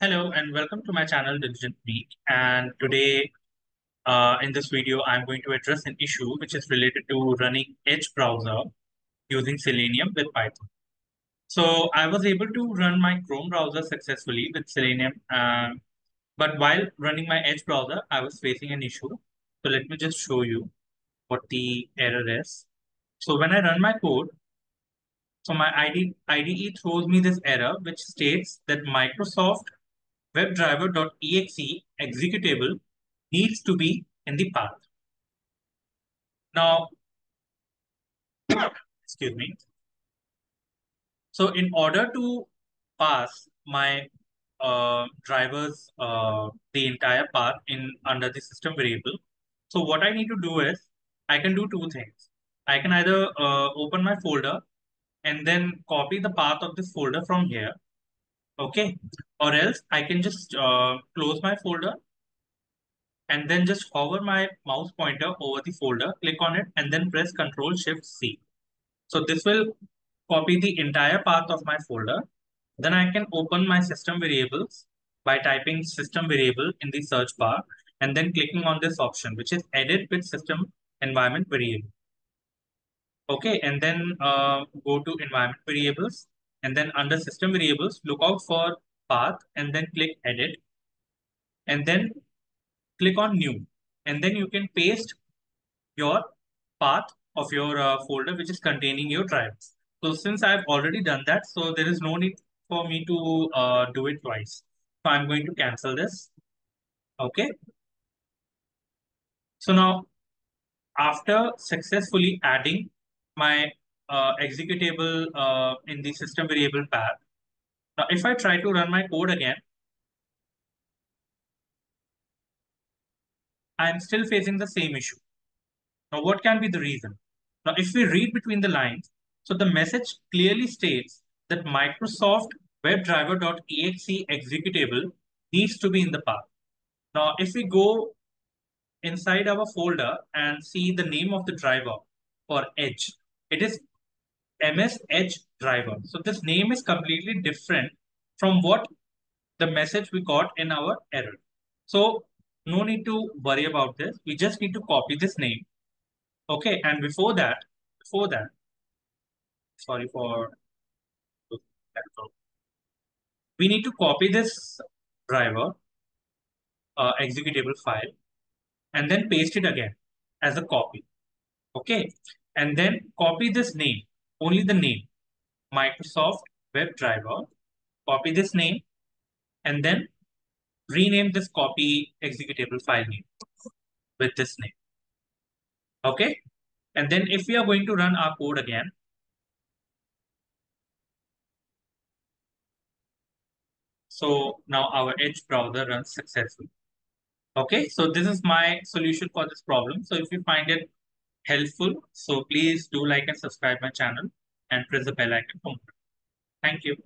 Hello and welcome to my channel Diligent Week. And today, in this video, I'm going to address an issue which is related to running Edge browser using Selenium with Python. So I was able to run my Chrome browser successfully with Selenium, but while running my Edge browser, I was facing an issue. So let me just show you what the error is. So when I run my code, so my IDE throws me this error which states that Microsoft webdriver.exe executable needs to be in the path. Now, excuse me. So in order to pass my drivers the entire path in under the system variable, so what I need to do is I can do two things. I can either open my folder and then copy the path of this folder from here, okay, or else I can just close my folder and then just hover my mouse pointer over the folder, click on it, and then press Ctrl Shift C. So this will copy the entire path of my folder. Then I can open my system variables by typing system variable in the search bar and then clicking on this option, which is edit with system environment variable. Okay, and then go to environment variables and then under system variables, look out for path and then click edit and then click on new. And then you can paste your path of your folder which is containing your drivers. So since I've already done that, so there is no need for me to do it twice. So I'm going to cancel this. Okay. So now after successfully adding my executable in the system variable path, now if I try to run my code again, I'm still facing the same issue. Now, what can be the reason? Now, if we read between the lines, so the message clearly states that Microsoft WebDriver.exe executable needs to be in the path. Now, if we go inside our folder and see the name of the driver for Edge, it is MS Edge driver. So this name is completely different from what the message we got in our error. So no need to worry about this. We just need to copy this name. Okay, and before that, sorry for we need to copy this driver executable file and then paste it again as a copy. Okay, and then copy this name, only the name, Microsoft WebDriver. Copy this name and then rename this copy executable file name with this name. Okay, and then if we are going to run our code again, so now our Edge browser runs successfully. Okay, so this is my solution for this problem. So if you find it helpful, so please do like and subscribe my channel and press the bell icon for more. Thank you.